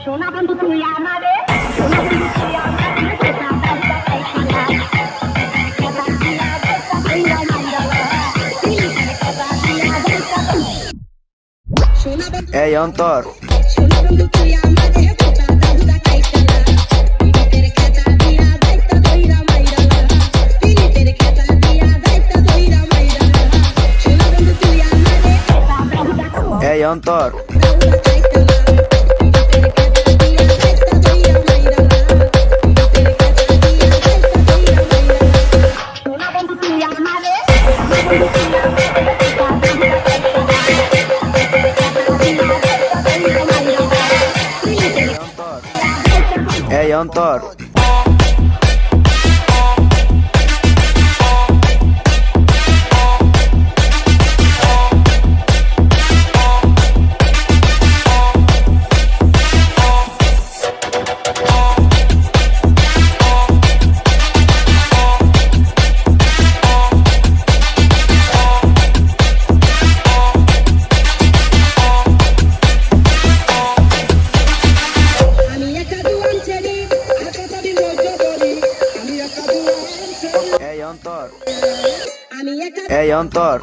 সোনা বন্ধু তুই আমারে সোনা বন্ধু তুই আমারে কথা বলতে চাই খালা কথা দিয়া দেখা কইরা মাইরা কথা দিয়া দেখা সোনা বন্ধু এই অন্তর সোনা বন্ধু তুই আমারে কথা বলতে চাই খালা তেরে কথা দিয়া দেখা কইরা মাইরা তেরে কথা দিয়া দেখা কইরা মাইরা সোনা বন্ধু তুই আমারে কথা বলতে এই অন্তর এই অন্তর এই অন্তর